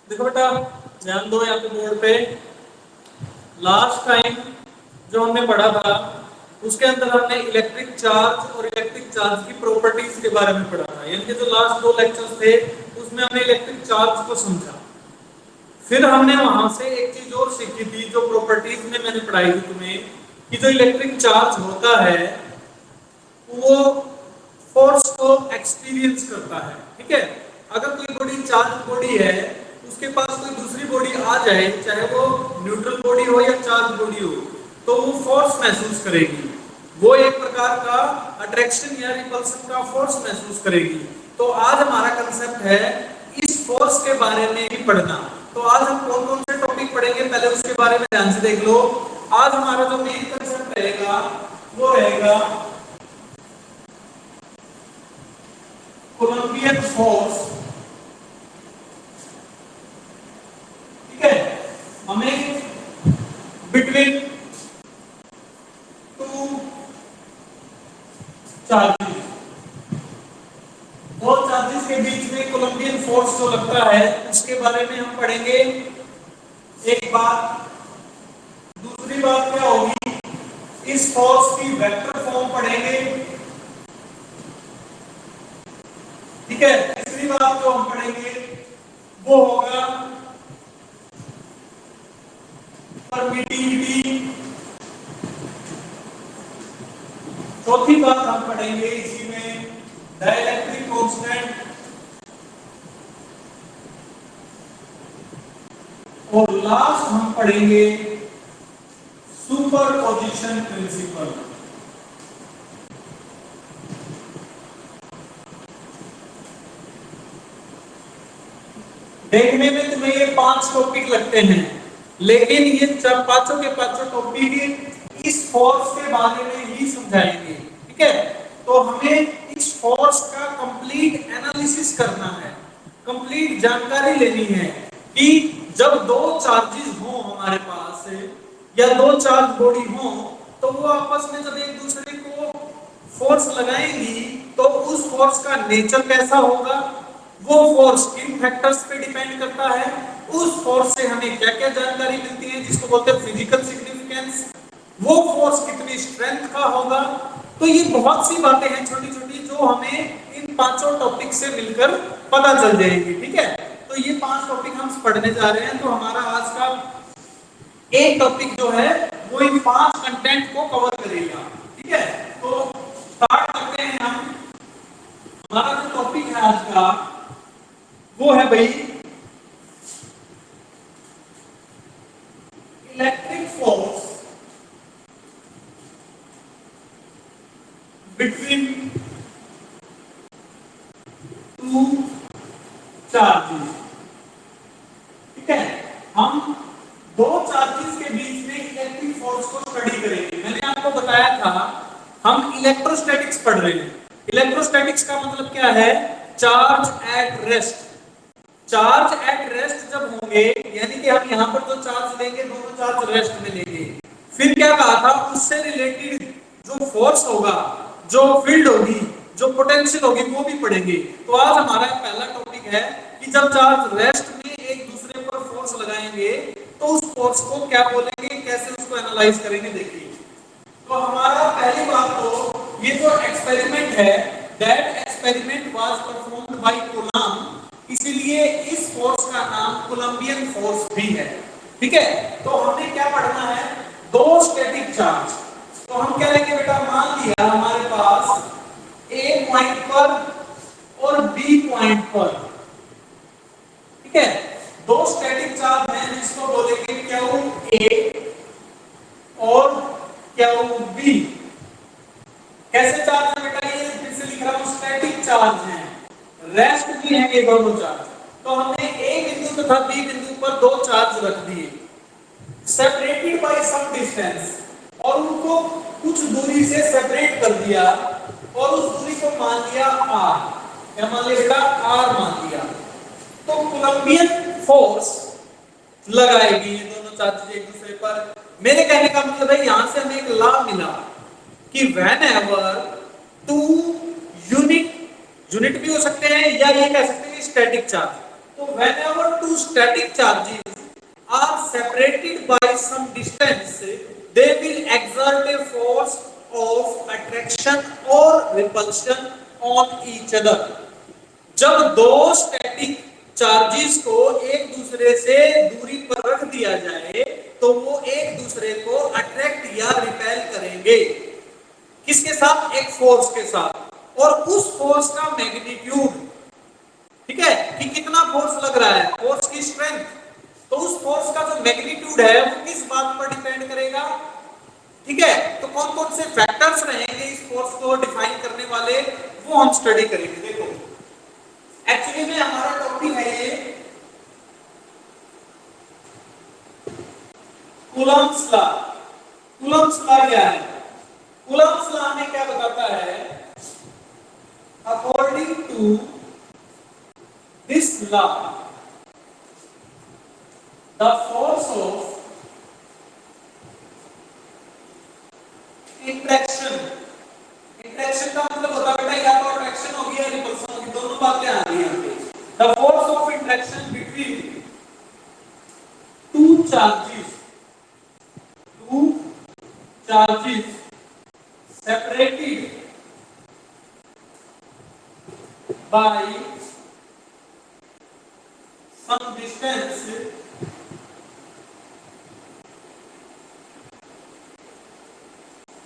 देखो बेटा, ध्यान दो यहाँ पे बोर्ड पे। लास्ट टाइम जो हमने पढ़ा था उसके अंदर हमने इलेक्ट्रिक चार्ज और इलेक्ट्रिक चार्ज की प्रॉपर्टीज के बारे में पढ़ा था। यानी कि जो लास्ट दो लेक्चर्स थे उसमें हमने इलेक्ट्रिक चार्ज को समझा। फिर हमने वहां से एक चीज और सीखी थी जो प्रॉपर्टीज में मैंने पढ़ाई थी तुम्हें, कि जो इलेक्ट्रिक चार्ज होता है वो फोर्स को एक्सपीरियंस करता है। ठीक है, अगर कोई बॉडी चार्ज बॉडी है, उसके पास कोई दूसरी बॉडी आ जाए, चाहे वो न्यूट्रल बॉडी हो या चार्ज बॉडी हो, तो वो फोर्स महसूस करेगी। वो एक प्रकार का अट्रैक्शन या रिपल्सन का फोर्स महसूस करेगी। तो आज हमारा कंसेप्ट है इस फोर्स के बारे में ही पढ़ना। तो आज हम कौन कौन से टॉपिक पढ़ेंगे पहले उसके बारे में ध्यान से देख लो। आज हमारा जो मेन कंसेप्ट रहेगा वो रहेगा कोलंबियन फोर्स। ठीक है, हमें बिटवीन टू चार्जेस, दो चार्जेस के बीच में कोलंबियन फोर्स जो लगता है उसके बारे में हम पढ़ेंगे। एक बात, दूसरी बात क्या होगी, इस फोर्स की वेक्टर फॉर्म पढ़ेंगे। ठीक है, तीसरी बात जो हम पढ़ेंगे वो होगा परमिटिविटी। चौथी बात हम पढ़ेंगे इसी में डाइलेक्ट्रिक कांस्टेंट। और लास्ट हम पढ़ेंगे सुपरपोजिशन प्रिंसिपल। देखने में तुम्हें ये 5 टॉपिक लगते हैं, लेकिन ये पांचों के पांचों टॉपिक इस फोर्स के बारे में ही समझाएंगे। ठीक है, तो हमें इस फोर्स का कंप्लीट एनालिसिस करना है, कंप्लीट जानकारी लेनी है कि जब दो चार्जेस हो हमारे पास या दो चार्ज बॉडी हो, तो वो आपस में जब एक दूसरे को फोर्स लगाएंगी तो उस फोर्स का नेचर कैसा होगा, वो फोर्स किन फैक्टर्स पे डिपेंड करता है, उस फोर्स से हमें क्या क्या जानकारी मिलती है जिसको बोलते हैं फिजिकल सिग्निफिकेंस, वो फोर्स कितनी स्ट्रेंथ का होगा। तो ये बहुत सी बातें हैं छोटी छोटी जो हमें इन पांचों टॉपिक से मिलकर पता चल जाएंगी। ठीक है, तो ये 5 टॉपिक हम पढ़ने जा रहे हैं। तो हमारा आज का एक टॉपिक जो है वो इन 5 कंटेंट को कवर करेगा। ठीक है, तो स्टार्ट करते हैं हम। हमारा जो टॉपिक है आज का वो है भाई electric force between two charges. ठीक है, हम दो चार्जेस के बीच में इलेक्ट्रिक फोर्स को स्टडी करेंगे। मैंने आपको बताया था हम इलेक्ट्रोस्टैटिक्स पढ़ रहे हैं। इलेक्ट्रोस्टैटिक्स का मतलब क्या है, charge at rest. Charge at rest जब होंगे, यानी कि हम यहां पर जो चार्ज लेंगे दोनों चार्ज रेस्ट में लेंगे, फिर क्या कहा था, उससे रिलेटेड जो फोर्स होगा, जो फील्ड होगी, जो पोटेंशियल होगी, वो भी पढ़ेंगे। तो आज हमारा पहला टॉपिक है कि जब चार्ज रेस्ट में एक दूसरे पर फोर्स लगाएंगे तो उस फोर्स को क्या बोलेंगे, कैसे उसको एनालाइज करेंगे, देखिए। तो हमारा पहली बात तो ये जो एक्सपेरिमेंट है, that experiment was performed by coulomb, इसीलिए इस फोर्स का नाम कोलंबियन फोर्स भी है। ठीक है, तो हमने क्या पढ़ना है, दो स्टैटिक चार्ज। तो हम क्या लेंगे बेटा, मान लिया हमारे पास ए पॉइंट पर और बी पॉइंट पर, ठीक है, दो स्टैटिक चार्ज हैं जिसको बोलेंगे क्यू ए और क्यू बी। कैसे चार्ज है बेटा, ये फिर से लिख रहा हूं, स्टैटिक चार्ज है, रेस्ट भी है ये दोनों चार्ज। तो हमने ए बिंदु तथा बी बिंदु पर दो चार्ज रख दिए, सेपरेटेड बाय सम डिस्टेंस, और उनको कुछ दूरी से सेपरेट कर दिया और उस दूरी को मान लिया r। क्या मान लिया बेटा, r मान लिया। तो कोलंबियन फोर्स लगाएगी ये दोनों चार्जेस एक दूसरे पर। मेरे कहने का मतलब है यहां से हमें एक लॉ मिला कि व्हेनेवर टू यूनिट भी हो सकते हैं या ये कह सकते हैं स्टैटिक चार्ज, तो whenever two static charges are separated by some distance, they will exert a force of attraction or repulsion on each other. जब दो स्टैटिक चार्जेस को एक दूसरे से दूरी पर रख दिया जाए तो वो एक दूसरे को अट्रैक्ट या रिपेल करेंगे। किसके साथ? एक फोर्स के साथ। और उस फोर्स का मैग्नीट्यूड, ठीक है, कि कितना फोर्स लग रहा है, फोर्स की स्ट्रेंथ, तो उस फोर्स का जो मैग्नीट्यूड है वो किस बात पर डिपेंड करेगा? ठीक है, तो कौन कौन से फैक्टर्स रहेंगे इस फोर्स को डिफाइन करने वाले, वो हम स्टडी करेंगे। देखो एक्चुअली में हमारा टॉपिक है ये कूलम्ब्स लॉ। कूलम्ब्स लॉ क्या है? कूलम्ब्स लॉ में क्या बताता है? According to this law the force of interaction, interaction का मतलब होता है बेटा या तो अट्रैक्शन होगी या रिपल्शन होगी, दोनों बातें आ रही हैं यहाँ पे। The force of interaction between two charges, two charges separated by some distance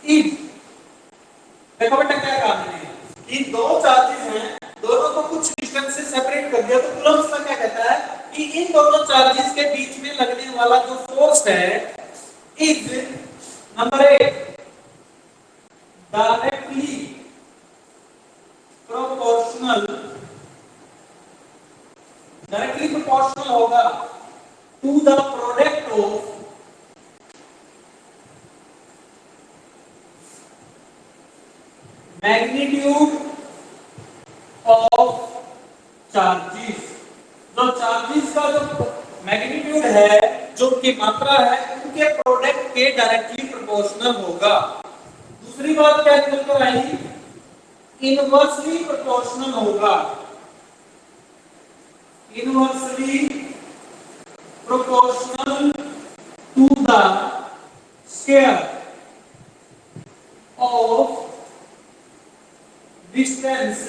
if, देखो बेटा क्या कहा मैंने कि दो चार्जेस हैं, दोनों को कुछ डिस्टेंस से सेपरेट कर दिया, तो कूलम्ब्स लॉ क्या कहता है कि इन दोनों चार्जेस के बीच में लगने वाला जो फोर्स है is number 1 directly proportional, directly proportional होगा to the product of magnitude of charges। जो चार्जेस का जो मैग्नीट्यूड है, जो की मात्रा है, उनके प्रोडक्ट के डायरेक्टली प्रोपोर्शनल होगा। दूसरी बात क्या निकल कर आई? इनवर्सली प्रोपोर्शनल होगा, inversely proportional to the square of distance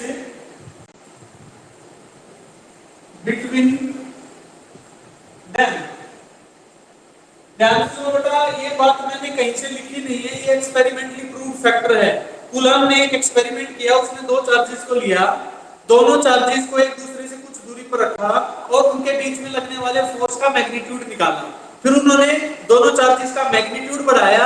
between them. ध्यान से बेटा, ये बात मैंने कहीं से लिखी नहीं है, ये एक्सपेरिमेंटली प्रूव फैक्टर है। कूलम ने एक एक्सपेरिमेंट किया, उसने दो चार्जेस को लिया, दोनों चार्जेस को एक दूसरे से कुछ दूरी पर रखा और उनके बीच में लगने वाले फोर्स का मैग्नीट्यूड निकाला। फिर उन्होंने दोनों चार्जेस का मैग्नीट्यूड बढ़ाया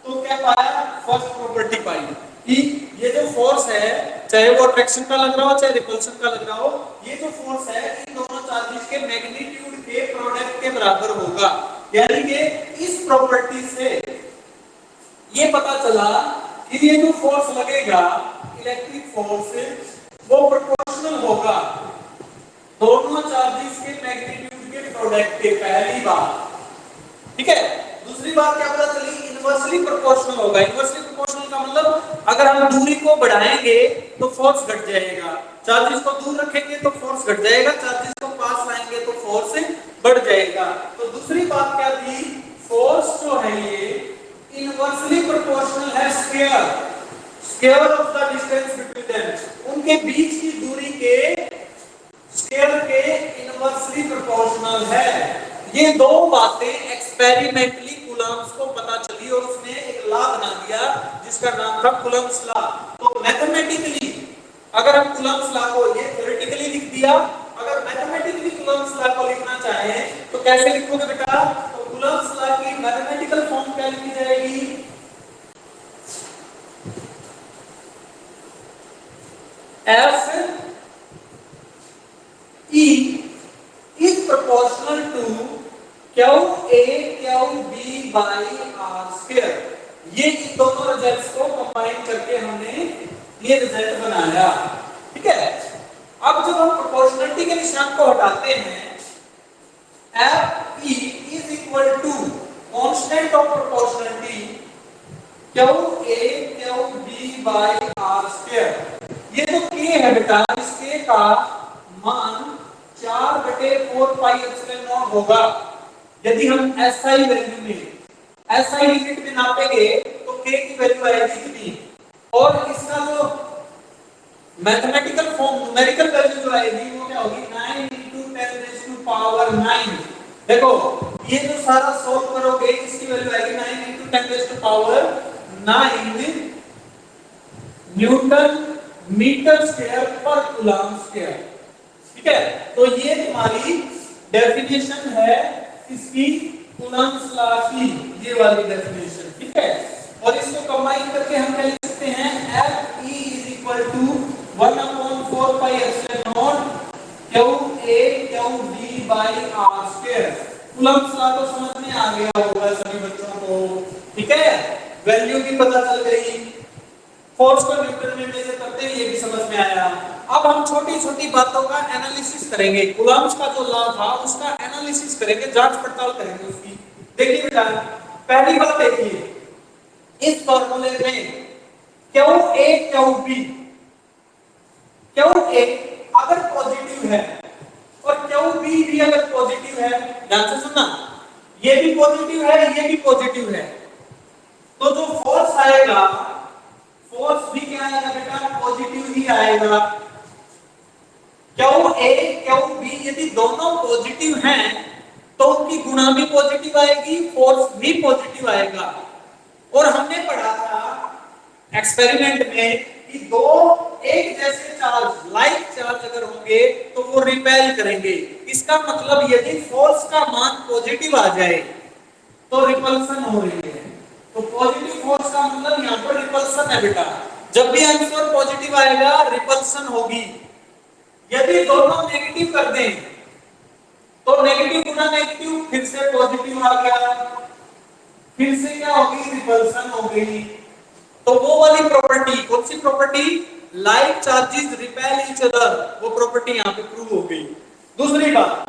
तो क्या पाया? फर्स्ट प्रॉपर्टी पाई कि ये जो फोर्स है, चाहे वो अट्रैक्शन का लग रहा हो चाहे रिपल्शन का लग रहा हो, ये जो फोर्स है इन दोनों चार्जेस के मैग्नीट्यूड के प्रोडक्ट के बराबर होगा। यानी कि इस प्रॉपर्टी से ये पता चला कि ये जो फोर्स लगेगा, इलेक्ट्रिक फोर्स, वो प्रोपोर्शनल होगा दोनों चार्जेस के मैग्नीट्यूड के प्रोडक्ट के। पहली बात, ठीक है। दूसरी बात क्या पता चली? इनवर्सली प्रोपोर्शनल होगा। इनवर्सली प्रोपोर्शनल का मतलब अगर हम दूरी को बढ़ाएंगे तो फोर्स घट जाएगा, चार्जेस को दूर रखेंगे तो फोर्स घट जाएगा, चार्जेस को पास लाएंगे तो फोर्स बढ़ जाएगा। तो दूसरी बात क्या थी? फोर्स जो है ये इनवर्सली प्रोपोर्शनल है square, square of the distance between them, उनके बीच की दूरी के स्क्वायर के इनवर्सली प्रोपोर्शनल है। ये दो बातें एक्सपेरिमेंटली कूलम्ब्स को पता चली और उसने एक लॉ बना दिया जिसका नाम था कूलम्ब्स लॉ। तो मैथमेटिकली अगर हम कूलम्ब्स लॉ को, ये थ्योरेटिकली लिख दिया, अगर मैथमेटिकली कूलम्ब्स लॉ को लिखना चाहें तो कैसे लिखोगे बेटा? तो कूलम्ब्स लॉ की मैथमेटिकल फॉर्म क्या लिखी जाएगी? F E is proportional to QA QB by R square। ये इन दोनों रिजल्ट्स को कंबाइन करके हमने ये रिजल्ट बनाया, ठीक है। अब जब हम प्रोपोर्शनलिटी के निशान को हटाते हैं, F E is equal to constant of proportionality QA QB by R square। ये जो K है बेटा, इस K का मान 4/4πε0 होगा। यदि हम एसआई वैल्यू में, एसआई यूनिट में नापेंगे तो k की वैल्यू आएगी कितनी, और इसका जो मैथमेटिकल फॉर्म न्यूमेरिकल वैल्यू जो आएगी वो क्या होगी, 9 × 10⁹ देखो ये जो सारा सॉल्व करोगे इसकी वैल्यू आएगी 9 × 10⁹ न्यूटन मीटर स्क्वायर पर कूलम स्क्वायर। ठीक है, तो ये तुम्हारी डेफिनेशन है इसकी कूलम्स लॉ की, ये वाली डेफिनेशन। ठीक है, और इसको कंबाइन करके हम क्या लिख सकते हैं, Fe = 1/4πε0 QA QB/r²। Coulomb's law तो समझ में आ गया होगा सभी बच्चों को। ठीक है, वैल्यू भी पता चल गई, फोर्स को न्यूटन में मेजर करते हैं ये भी समझ में आया। अब हम छोटी छोटी बातों का एनालिसिस करेंगे, कूलम्स का जो लॉ था उसका एनालिसिस करेंगे, जांच पड़ताल करेंगे उसकी। देखिए बेटा, पहली बात देखिए, इस फॉर्मूले में QA QB, QA अगर पॉजिटिव है और QB भी अगर पॉजिटिव है, ध्यान से सुनना, ये भी पॉजिटिव है ये भी पॉजिटिव है, तो जो फोर्स आएगा फोर्स भी क्या आएगा बेटा, पॉजिटिव ही आएगा। QA QB यदि दोनों पॉजिटिव हैं तो उनकी गुणा भी पॉजिटिव आएगी, फोर्स भी पॉजिटिव आएगा। और हमने पढ़ा था एक्सपेरिमेंट में कि दो एक जैसे चार्ज, लाइक चार्ज अगर होंगे तो वो रिपेल करेंगे। इसका मतलब यदि फोर्स का मान पॉजिटिव आ जाए तो रिपल्सन हो रही है, तो पॉजिटिव फोर्स का मतलब यहाँ पर रिपल्सन है बेटा। जब भी आंसर पॉजिटिव आएगा रिपल्सन होगी। यदि दोनों नेगेटिव कर दें तो नेगेटिव गुना नेगेटिव फिर से पॉजिटिव आ गया, फिर से क्या होगी, रिपल्सन हो गई। तो वो वाली प्रॉपर्टी, कौन सी property, like charges repel each other, वो प्रॉपर्टी यहाँ पे प्रूव हो गई। दूसरी बात,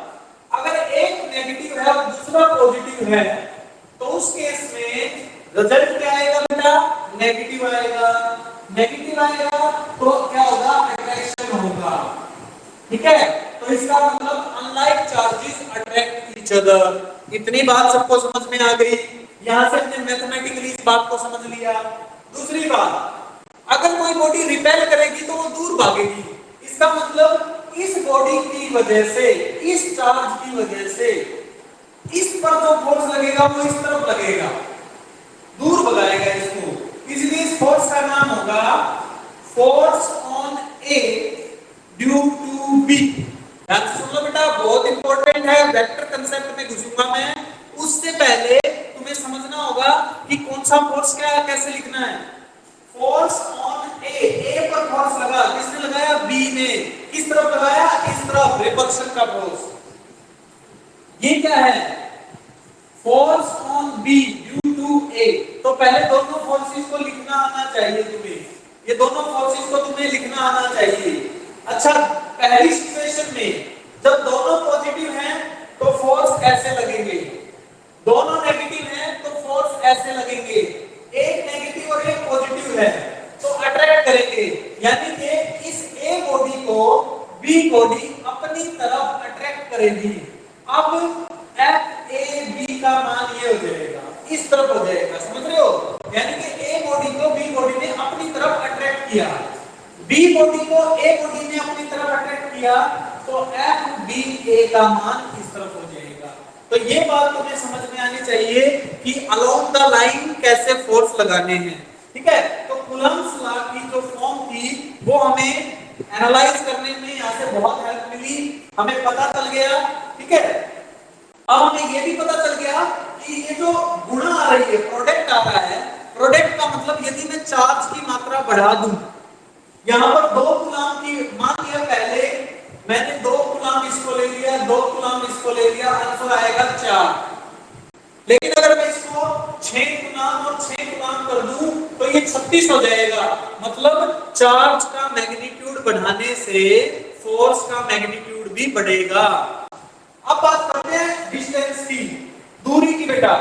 अगर एक नेगेटिव है और दूसरा पॉजिटिव है तो उस केस में रिजल्ट क्या आएगा बेटा, नेगेटिव आएगा। नेगेटिव आएगा तो क्या होगा, अट्रैक्शन होगा। ठीक है, तो इसका मतलब unlike charges attract each other. इतनी बात सबको समझ में आ गई, यहां से हमने मैथमेटिकली इस बात को समझ लिया। दूसरी बात, अगर कोई बॉडी रिपेल करेगी तो वो दूर भागेगी। इसका मतलब इस बॉडी की वजह से, इस चार्ज की वजह से इस पर जो फोर्स लगेगा वो इस तरफ लगेगा, दूर भगाएगा इसको। इसलिए इस फोर्स का नाम होगा force on A due to B. ध्यान से सुन लो बेटा, बहुत इंपॉर्टेंट है, वेक्टर कांसेप्ट में घुसूंगा मैं, उससे पहले तुम्हें समझना होगा कि कौन सा फोर्स क्या है, कैसे लिखना है। फोर्स ऑन ए पर फोर्स लगा, किसने लगाया, बी ने। किस तरफ लगाया, इस तरफ, रिपल्शन का फोर्स। ये क्या है, force on B due to A. तो पहले दोनों फोर्सेस को लिखना आना चाहिए तुम्हें, ये दोनों फोर्सेस को तुम्हें लिखना आना चाहिए। अच्छा, पहली सिचुएशन में जब दोनों पॉजिटिव हैं तो फोर्स ऐसे लगेंगे, दोनों नेगेटिव हैं तो फोर्स ऐसे लगेंगे। एक नेगेटिव और एक पॉजिटिव है तो अट्रैक्ट करेंगे, यानी कि इस ए बॉडी को बी बॉडी अपनी तरफ अट्रैक्ट करेगी। अब FAB का मान ये हो जाएगा, इस तरफ हो जाएगा, समझ रहे हो, यानी कि ए बॉडी को बी बॉडी ने अपनी तरफ अट्रैक्ट किया, बी बॉडी को ए बॉडी ने अपनी तरफ अट्रैक्ट किया, तो FBA का मान इस तरफ हो जाएगा। तो ये बात तुम्हें समझ में आनी चाहिए कि अलोंग द लाइन कैसे फोर्स लगाने हैं। ठीक है, तो कूलम्स लॉ की जो फॉर्म थी वो हमें एनालाइज करने में यहाँ से बहुत हेल्प मिली, हमें पता चल गया। ठीक है, अब हमें ये भी पता चल गया कि ये जो गुणा आ रही है, प्रोडक्ट आ रहा है, प्रोडक्ट का मतलब यदि मैं चार्ज की मात्रा बढ़ा दूं, यहाँ पर 2 कूलम की, मान लिया पहले मैंने 2 कूलम इसको ले लिया, 2 कूलम इसको ले लिया, आंसर आएगा 4। लेकिन अगर मैं इसको 6 कूलम और 6 कूलम कर दूं तो ये 36 हो जाएगा। मतलब चार्ज का मैग्नीट्यूड बढ़ाने से फोर्स का मैग्नीट्यूड भी बढ़ेगा। अब बात करते हैं डिस्टेंस की, दूरी की। बेटा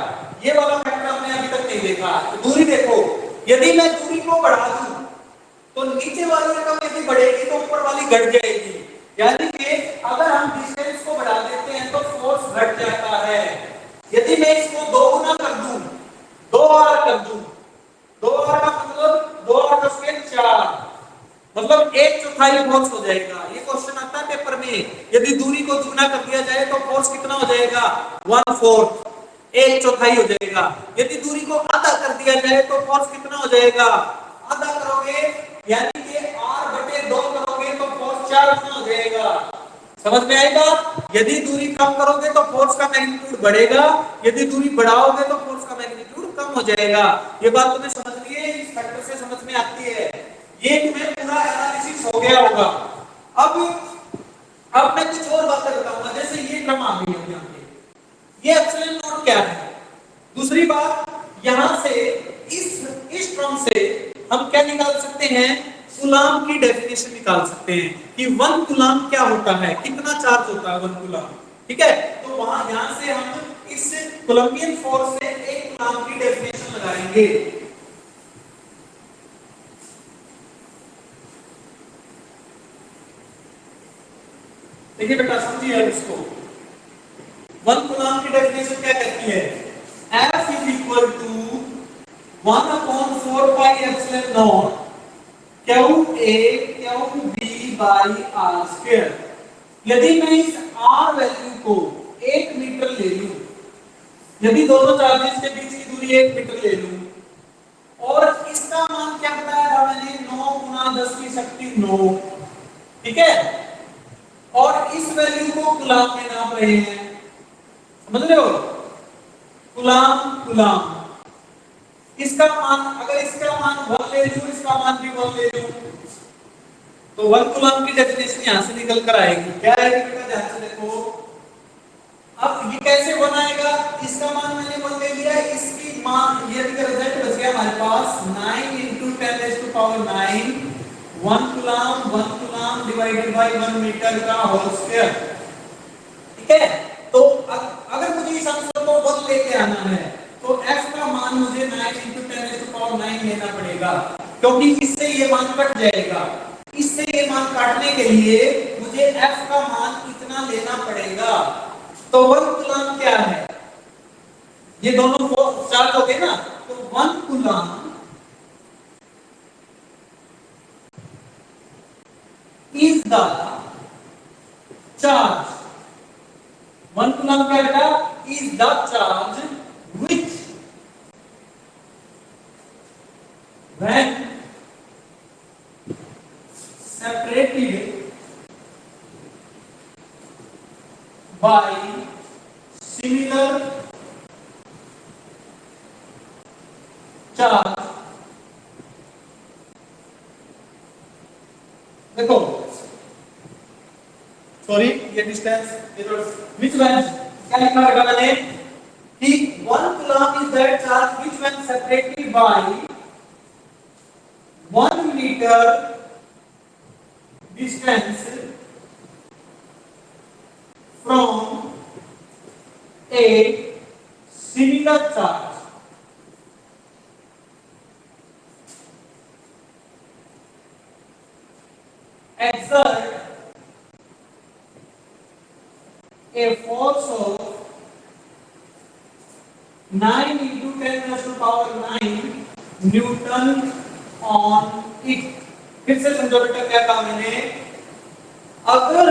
ये वाला फैक्टर हमने अभी तक नहीं देखा। तो दूरी देखो, यदि मैं दूरी को बढ़ा दूं तो नीचे वाली रकम यदि बढ़ेगी तो ऊपर वाली घट जाएगी, यानी कि अगर हम डिस्टेंस को बढ़ा देते हैं तो फोर्स घट जाता है। यदि मैं इसको 2 गुना कर दूं, 2r कर दूं, 2r का मतलब 2r का स्क्वायर 4, मतलब 1/4 फोर्स हो जाएगा। ये क्वेश्चन आता है पेपर में, यदि दूरी को दुगना कर दिया जाए तो फोर्स कितना हो जाएगा? 1/4, 1/4 हो जाएगा। यदि दूरी को आधा कर दिया जाए तो फोर्स कितना हो जाएगा? आधा करोगे यानी कि r/2 करोगे तो फोर्स 4 गुना हो जाएगा। समझ में आएगा? यदि दूरी कम करोगे तो फोर्स का मैग्नीट्यूड बढ़ेगा, यदि दूरी बढ़ाओगे तो फोर्स का मैग्नीट्यूड कम हो जाएगा। ये बात तुम्हें समझ में है, इस फैक्टर से समझ में आती है। ये तुम्हें पूरा एनालिसिस हो गया होगा। अब मैं कुछ और बातें बताऊंगा, जैसे ये क्रम आ गई है यहाँ पे, ये एप्सिलॉन नॉट क्या है। दूसरी बात, यहां से इस क्रम से हम क्या निकाल सकते हैं? कूलाम की डेफिनेशन निकाल सकते हैं कि 1 कूलाम क्या होता है, कितना चार्ज होता है 1 कूलाम। ठीक है, तो वहां यहां से हम इस कोलंबियन फोर्स से 1 कूलाम की डेफिनेशन लगाएंगे। देखिए बेटा, समझिए इसको। 1 कूलाम की डेफिनेशन क्या कहती है? F is equal to 1/4 pi epsilon naught QA QB by R square। यदि मैं इस R वैल्यू को 1 मीटर ले लूं, यदि दोनों चार्जेस के बीच की दूरी 1 मीटर ले लूं, और इसका मान क्या बताया था मैंने? 9 गुना 10 की शक्ति 9। ठीक है, और इस वैल्यू को कूलाम में नाप रहे हैं, समझ रहे हो? कूलाम। इसका मान, अगर इसका मान 1 ले लूं, इसका मान भी 1 ले लूं, तो 1 कूलाम की डेफिनेशन यहां से निकल कर आएगी। क्या आएगी बेटा? ध्यान से देखो। अब ये कैसे बनाएगा? इसका मान मैंने 1 ले लिया, इसकी मान, ये रिजल्ट बच गया हमारे पास 9 × 10⁹ 1 कूलाम डिवाइडेड बाय 1 मीटर का होल स्क्वायर। ठीक है, तो अगर मुझे इस आंसर को 1 लेके आना है तो f का मान मुझे 9 × 10⁹ लेना पड़ेगा, क्योंकि इससे ये मान कट जाएगा। इससे ये मान काटने के लिए मुझे f का मान इतना लेना पड़ेगा। तो 1 कूलाम क्या है? ये दोनों चार्ज हो गए ना, तो 1 coulomb is the charge। 1 coulomb क्या बेटा? is the charge which when separated by similar charge। देखो, सॉरी, ये डिस्टेंस, which when, क्या लिखा रखा मैंने कि 1 coulomb is that charge which when separated by 1 meter distance from a similar charge exert a force of 9 × 10⁹ Newton on it. फिर से समझो बेटा, क्या कहा मैंने? अगर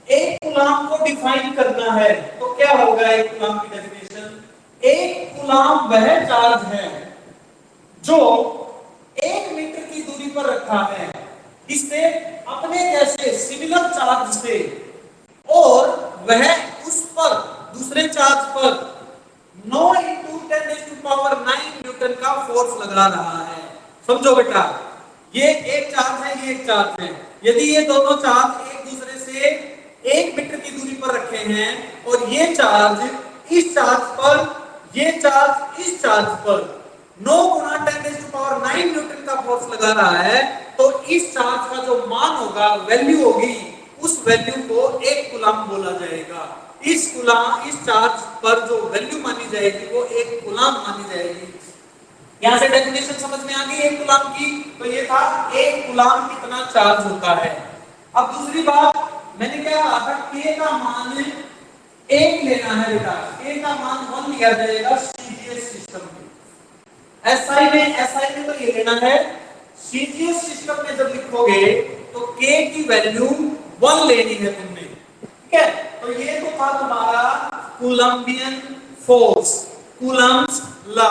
1 कूलाम को डिफाइन करना है तो क्या होगा 1 कूलाम की डेफिनेशन? 1 कूलाम वह चार्ज है जो 1 मीटर की दूरी पर रखा है, इससे अपने जैसे सिमिलर चार्ज से, और वह उस पर दूसरे चार्ज पर 9 × 10⁹ न्यूटन का फोर्स लगा रहा है। समझो बेटा, ये एक चार्ज है, ये एक चार्ज है। यदि ये दोनों चार्ज एक दूसरे से 1 मीटर की दूरी पर रखे हैं, और ये चार्ज इस चार्ज पर, ये चार्ज इस चार्ज पर 9 × 10⁹ न्यूटन का फोर्स लगा रहा है, तो इस चार्ज का जो मान होगा, वैल्यू होगी, उस वैल्यू को 1 कूलाम बोला जाएगा। इस चार्ज पर जो वैल्यू मानी जाएगी वो 1 कूलाम मानी जाएगी। यहां से डेफिनेशन समझ में आ गई 1 कूलाम की। तो ये था 1 कूलाम कितना चार्ज होता है। अब दूसरी बात, मैंने क्या कहा था, के का मान एक लेना है बेटा, के का मान 1 लिया जाएगा सीजीएस सिस्टम में। एसआई में तो ये लेना है, सीजीएस सिस्टम में जब लिखोगे तो के की वैल्यू 1 लेनी है तुमने, ठीक है। तो ये तो था तुम्हारा कूलम्बियन फोर्स, कूलम्ब्स लॉ,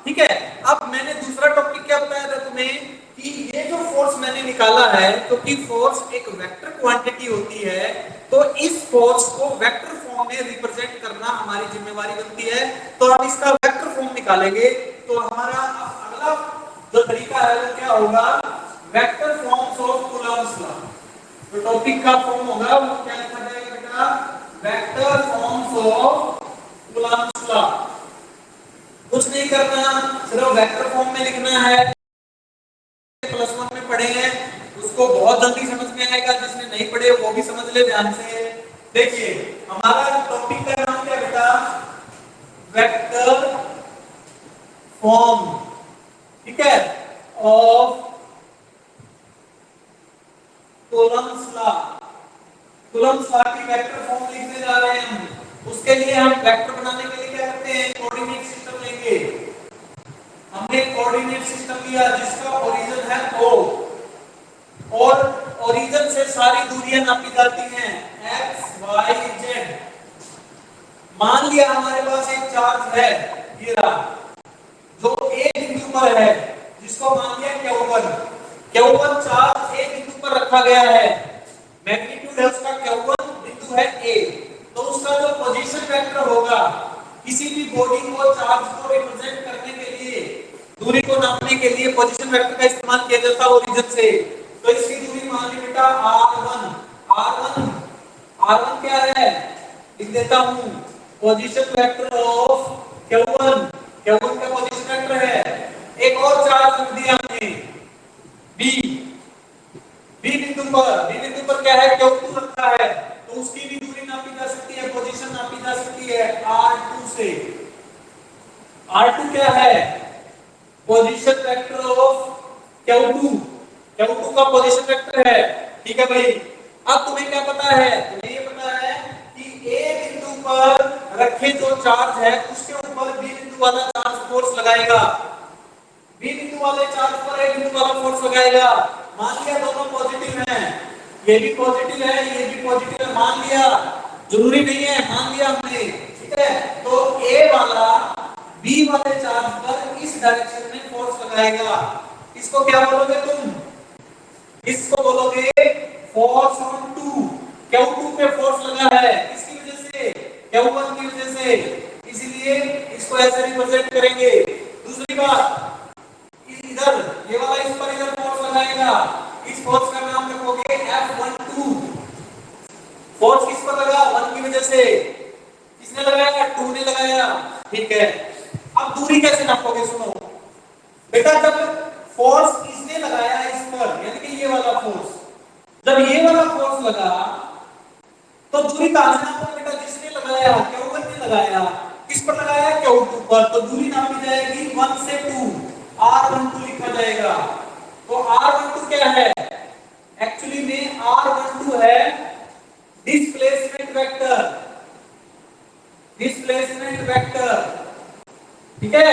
ठीक है। अब मैंने दूसरा टॉपिक क्या बताया था तुम्हें कि ये जो फोर्स मैंने निकाला है, क्योंकि फोर्स एक वेक्टर क्वांटिटी होती है, तो इस फोर्स को वेक्टर फॉर्म में रिप्रेजेंट करना हमारी जिम्मेवारी बनती है। तो हम इसका वेक्टर फॉर्म निकालेंगे। तो हमारा अगला जो तरीका है वो क्या होगा, vector forms of Coulomb's law. तो टॉपिक का फॉर्म होगा वो क्या लिखा जाएगा बेटा, vector forms of Coulomb's law. कुछ नहीं करना, सिर्फ वेक्टर फॉर्म में लिखना है। +1 में पढ़े हैं उसको बहुत जल्दी समझ में आएगा, जिसने नहीं पढ़े वो भी समझ ले ध्यान से। देखिए हमारा टॉपिक का नाम क्या बेटा, वेक्टर फॉर्म, ठीक है, of Coulomb's law. Coulomb's law की वेक्टर फॉर्म लिखने जा रहे हैं हम। उसके लिए हम वेक्टर बनाने के लिए क्या करते हैं, कोऑर्डिनेट सिस्टम लेंगे। हमने कोऑर्डिनेट सिस्टम लिया जिसका ओरिजिन है O, और ओरिजिन से सारी दूरियां नापी जाती हैं x y z। मान लिया हमारे पास एक चार्ज है, ये रहा, जो A बिंदु पर है, जिसको मान लिया Q1। Q1 चार्ज A बिंदु पर रखा गया है, मैग्नीट्यूड है उसका Q1, बिंदु है A। तो उसका जो पोजीशन वेक्टर होगा, किसी भी बॉडी को चार्ज को रिप्रेजेंट करने के लिए, दूरी को नापने के लिए पोजीशन वेक्टर का इस्तेमाल किया जाता है ओरिजिन से। तो इसकी दूरी मान ली बेटा r1। r1 क्या है, लिख देता हूं, position vector of q1। q1 का पोजीशन वेक्टर है। एक और चार्ज रख दिया हमने b बिंदु पर क्या है, q2 रखा है, तो उसकी भी दूरी नापी जा सकती है, पोजीशन नापी जा सकती है r2 से। r2 क्या है, position vector of q2। q2 का पोजीशन वेक्टर है, ठीक है भाई। अब तुम्हें क्या पता है, तुम्हें ये पता है कि A बिंदु पर रखे जो चार्ज है उसके ऊपर B बिंदु वाला चार्ज फोर्स लगाएगा, B बिंदु वाले चार्ज पर A बिंदु वाला फोर्स लगाएगा। मान लिया दोनों पॉजिटिव हैं, ये भी पॉजिटिव है, ये भी पॉजिटिव है, मान लिया, जरूरी नहीं है, मान लिया हमने, ठीक है। तो A वाला B वाले चार्ज पर इस डायरेक्शन में फोर्स लगाएगा। इसको क्या बोलोगे तुम, इसको बोलोगे फोर्स ऑन 2। Q2 पे फोर्स लगा है, किसकी वजह से, Q1 की वजह से, इसलिए इसको ऐसे रिप्रेजेंट करेंगे। दूसरी बात, इधर ये वाला इस पर इधर फोर्स लगाएगा, इस फोर्स का नाम रखोगे F12। फोर्स किस पर लगा, 1 की वजह से, किसने लगाया, 2 ने लगाया, ठीक है। अब दूरी कैसे नापोगे, सुनो बेटा, जब फोर्स इसने लगाया इस पर, यानी कि ये वाला फोर्स, जब ये वाला फोर्स लगा तो दूरी कहां से नापोगे बेटा, जिसने लगाया Q1 ने लगाया, किस पर लगाया, Q2 पर, तो दूरी नापी जाएगी 1 से 2, R12 लिखा जाएगा। तो R12 क्या है, एक्चुअली में R12 है डिस्प्लेसमेंट वेक्टर, डिस्प्लेसमेंट वेक्टर, ठीक है,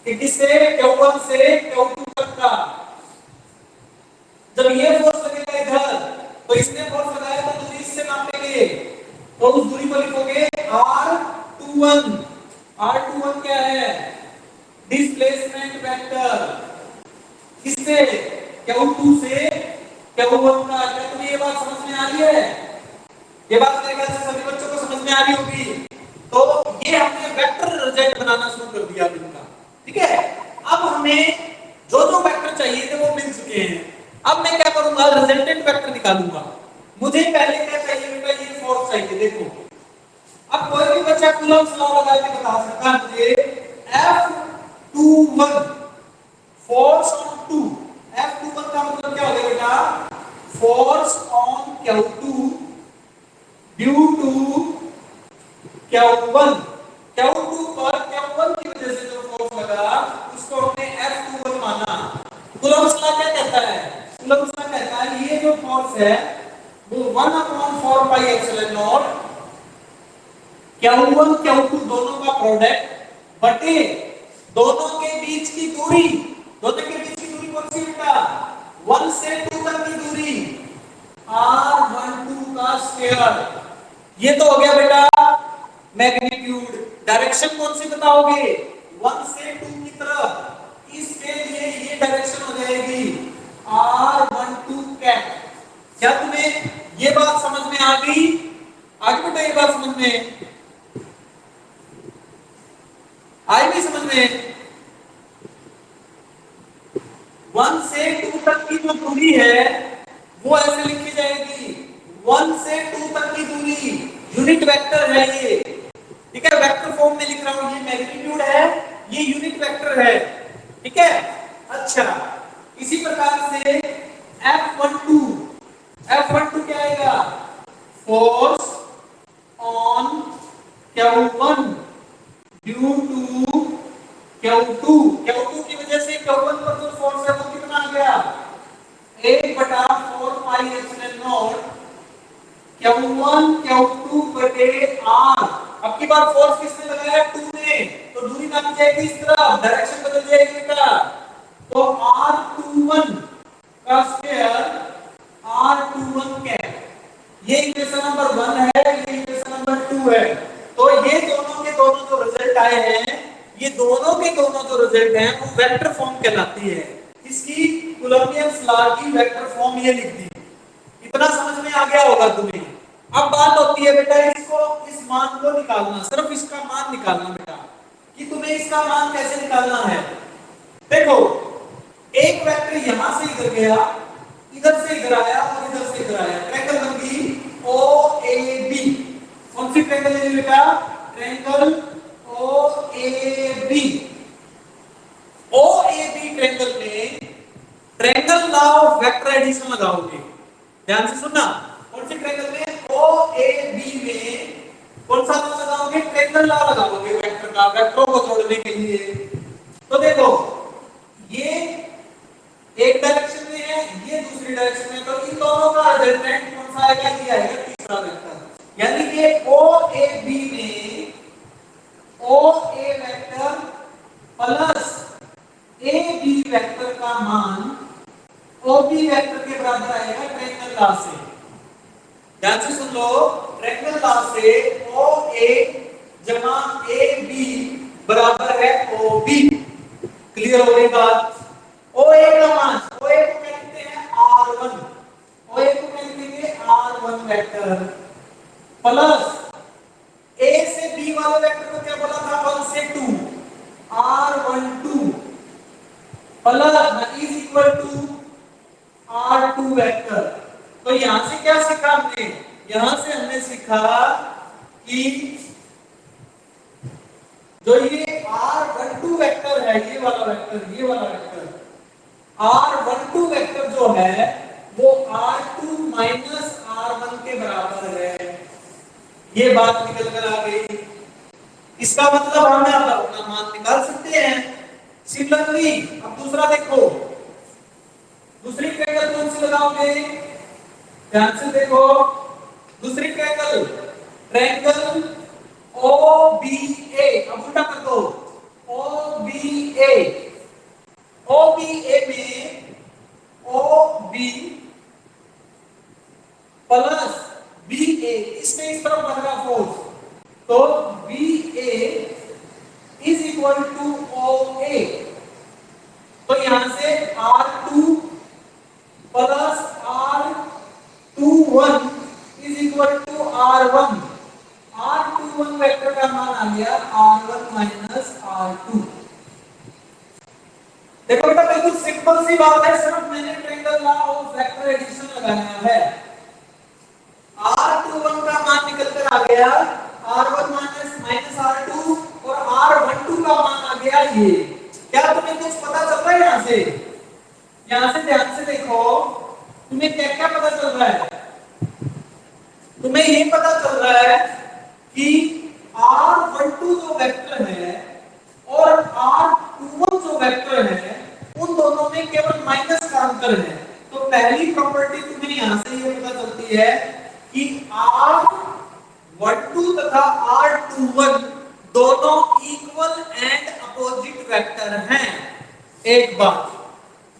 किससे, Q1 से Q2 तक का। जब ये फोर्स लगेगा इधर, तो इसने फोर्स लगाया तो दूरी इससे नापेंगे, तो उस दूरी को लिखोगे R21। R21 क्या है, डिस्प्लेसमेंट वेक्टर, किससे, Q2 से Q1 का। क्या तुम्हें ये बात समझ में आ रही है, ये बात मेरे ख्याल से सभी बच्चों को समझ में आ रही होगी। तो ये हमने वेक्टर रिजल्ट बनाना शुरू कर दिया इनका, ठीक है। अब हमें जो जो वेक्टर चाहिए थे वो मिल चुके हैं। अब मैं क्या करूंगा, रिजल्टेंट वेक्टर निकालूंगा। मुझे पहले क्या चाहिए बेटा, ये फोर्स चाहिए। देखो अब कोई भी बच्चा कूलम्ब्स लॉ लगा के बता सकता है मुझे, F21 फोर्स ऑन 2। F21 का मतलब क्या होगा बेटा, force on Q2 due to Q1। Q2 पर Q1 की वजह से जो फोर्स लगा उसको हमने F21 माना। कूलम्ब्स लॉ क्या कहता है, कूलम्ब्स लॉ कहता है ये जो फोर्स है वो 1/4 pi epsilon not Q1 Q2 दोनों का प्रोडक्ट बटे दोनों के बीच की दूरी, दोनों के बीच की दूरी कौन सी बेटा 1 से 2 तक की दूरी r12 का स्क्वायर। ये तो हो गया बेटा मैग्नीट्यूड। डायरेक्शन कौन सी बताओगे 1 से 2 की तरफ, इसके लिए ये डायरेक्शन हो जाएगी r12 कैप। क्या तुम्हें ये बात समझ में आ गई? आगे बेटा ये बात समझ में आई भी समझ में? 1 से 2 तक की जो दूरी है वो ऐसे लिखी जाएगी 1 से 2 तक की दूरी यूनिट वेक्टर है ये, ठीक है, वेक्टर फॉर्म में लिख रहा हूं, ये मैग्नीट्यूड है, ये यूनिट वेक्टर है, ठीक है। अच्छा इसी प्रकार से F12 क्या आएगा force on Q1 due to Q2 की वजह से Q1 पर जो फोर्स है वो कितना आ गया 1/4 pi epsilon not Q1 Q2 बटे R। अब की बार फोर्स किसने लगाया 2 ने, तो दूरी नापी जाएगी इस तरफ, डायरेक्शन बदल जाएगी बेटा, तो R21 का स्क्वायर R21 कैप। ये इक्वेशन नंबर 1 है, ये इक्वेशन नंबर 2 है। तो ये दोनों के दोनों जो रिजल्ट आए हैं, ये दोनों के दोनों जो रिजल्ट हैं वो वेक्टर फॉर्म कहलाती है। इसकी कूलम्बियन लॉ की वेक्टर फॉर्म ये लिख दी। इतना समझ में आ गया होगा तुम्हें। अब बात होती है बेटा इसको, इस मान को निकालना, सिर्फ इसका मान निकालना बेटा, कि तुम्हें इसका मान कैसे निकालना है। देखो एक वेक्टर यहां से इधर गया, इधर से इधर आया और इधर से इधर आया, ट्रायंगल बन गई OAB। कौन सी ट्रायंगल है बेटा ट्रायंगल OAB। OAB ट्रायंगल में triangle law of vector addition लगाओगे, ध्यान से सुनना। कौन सी ट्रायंगल में OAB में कौन सा लॉ लगाओगे ट्रायंगल लॉ लगाओगे वेक्टर का, वेक्टरों को जोड़ने के लिए। तो देखो ये एक डायरेक्शन में है, ये दूसरी डायरेक्शन में, तो इन दोनों का रिजल्टेंट कौन सा आएगा ये आएगा तीसरा वेक्टर। यानी कि OAB में OA vector plus AB vector का मान OB वेक्टर के बराबर आएगा ट्रायंगल लॉ से। ध्यान से सुन लो, ट्रायंगल लॉ से OA जमा AB बराबर है OB। क्लियर हो गई बात? OA का मान, OA को कहते हैं R1, OA को कहते हैं R1 वेक्टर प्लस A से B वाले वेक्टर को क्या बोला था 1 से 2 R12 plus is equal to R2 vector. तो यहां से क्या सीखा हमने, यहां से हमने सीखा कि जो ये R12 वेक्टर है, ये वाला वेक्टर R12 वेक्टर जो है वो R2 माइनस R1 के बराबर है। ये बात निकल कर आ गई। इसका मतलब हम अपना मान निकाल सकते हैं। सिमिलरली अब दूसरा देखो, दूसरी ट्रायंगल कौन सी लगाओगे, ध्यान से देखो। दूसरी ट्रायंगल ट्रायंगल OBA, अब उल्टा कर दो OBA में OB प्लस BA, इसमें इस तरफ बढ़ रहा फोर्स, तो BA is equal to OA। तो यहां से R2 plus R21 is equal to R1। R21 vector का मान आ गया R1 माइनस R2। देखो बेटा बिल्कुल सिंपल सी बात है, सिर्फ मैंने triangle law of vector addition लगाया है। R21 का मान निकल कर आ गया R1 माइनस R2 और R12 का मान आ गया ये। क्या तुम्हें कुछ पता चल रहा है यहां से? यहां से ध्यान से देखो, तुम्हें क्या क्या पता चल रहा है? तुम्हें ये पता चल रहा है कि R12 जो वेक्टर है और R21 जो वेक्टर है उन दोनों में केवल माइनस का अंतर है। तो पहली प्रॉपर्टी तुम्हें यहां से ये पता चलती है था R21 दोनों इक्वल एंड अपोजिट वेक्टर हैं। एक बात।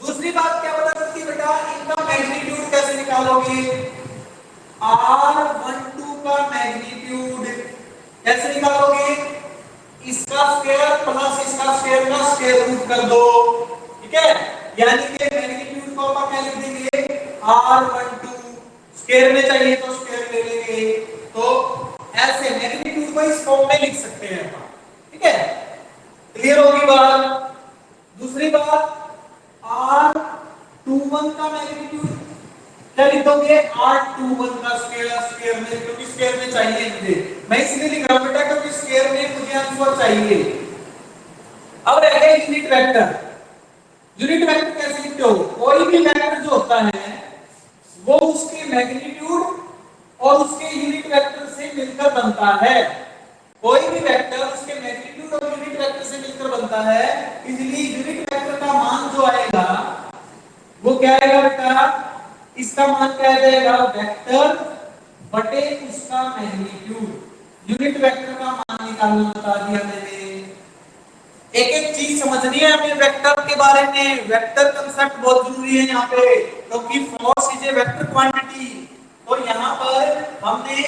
दूसरी बात क्या बता सकती है बेटा, इनका मैग्नीट्यूड कैसे निकालोगे? R12 का मैग्नीट्यूड कैसे निकालोगे? इसका स्क्वायर प्लस इसका स्क्वायर का स्क्वायर रूट कर दो, ठीक है? यानी कि मैग्नीट्यूड को आप क्या लिख देंगे? R12 स्क्वायर में चाहिए तो स्क्वायर ले लेंगे, तो ऐसे मैग्नीट्यूड को इस फॉर्म में लिख सकते हैं आप, ठीक है? क्लियर होगी बात? दूसरी बात, R21 का मैग्नीट्यूड क्या लिख दोगे? R21 का स्क्वायर स्क्वायर में, क्योंकि स्क्वायर में चाहिए मुझे, मैं इसलिए लिख रहा हूं बेटा क्योंकि स्क्वायर में मुझे आंसर चाहिए। अब रह गया यूनिट वेक्टर। यूनिट वेक्टर कैसे लिखते हो? कोई भी वेक्टर जो होता है वो उसके मैग्नीट्यूड और उसके यूनिट वेक्टर से मिलकर बनता है। कोई भी वेक्टर उसके मैग्नीट्यूड और यूनिट वेक्टर से मिलकर बनता है, इसलिए यूनिट वेक्टर का मान जो आएगा वो क्या आएगा बेटा? इसका मान क्या आ जाएगा? वेक्टर बटे उसका मैग्नीट्यूड। यूनिट वेक्टर का मान निकालना बता दिया मैंने। एक एक चीज समझनी है हमें वेक्टर के बारे में। वेक्टर कांसेप्ट बहुत जरूरी है यहाँ पे, क्योंकि force is a vector quantity. तो यहाँ पर हमने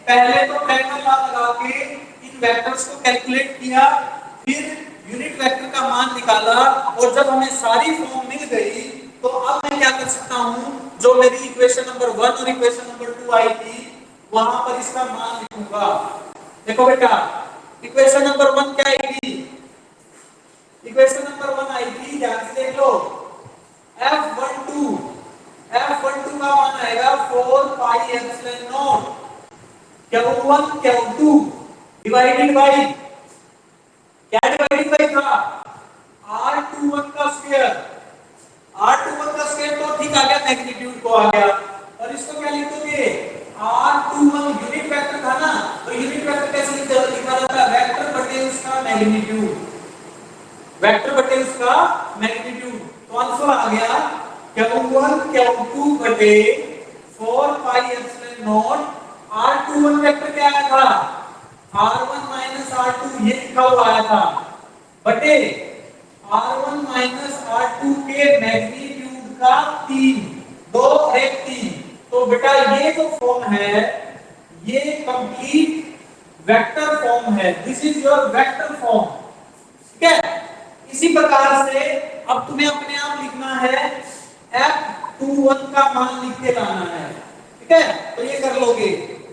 पहले तो ट्रायंगल लॉ लगा के इन वेक्टर्स को कैलकुलेट किया, फिर यूनिट वेक्टर का मान निकाला, और जब हमें सारी फॉर्म मिल गई तो अब मैं क्या कर सकता हूँ, जो मेरी इक्वेशन नंबर 1 और इक्वेशन नंबर 2 आई थी वहां पर इसका मान लिखूंगा। देखो बेटा, इक्वेशन नंबर 1 क्या आई थी? इक्वेशन नंबर 1 आई थी, ध्यान से देख लो, F12 का मान आएगा 4 pi epsilon not Q1 Q2 divided by, क्या डिवाइडेड बाय था? R21 का स्क्वायर। R21 का स्क्वायर तो ठीक आ गया, मैग्नीट्यूड को आ गया, और इसको क्या लिख दोगे? R21 यूनिट वेक्टर था ना, तो यूनिट वेक्टर कैसे लिखा जाता है? वेक्टर बटे उसका मैग्नीट्यूड, वेक्टर बटे उसका मैग्नीट्यूड। तो आंसर आ गया Q1 Q2 बटे 4 pi epsilon not. R21 vector क्या आया था? R1 माइनस R2 ये लिखा हुआ आया था, बटे R1 माइनस R2 के मैग्नीट्यूड का 3, 2 1 3। तो बेटा ये जो फॉर्म है ये कंप्लीट वेक्टर फॉर्म है। This is your vector form, ठीक है? इसी प्रकार से अब तुम्हें अपने आप लिखना है, F21 का मान लिख के लाना है, ठीक है? तो ये कर लोगे,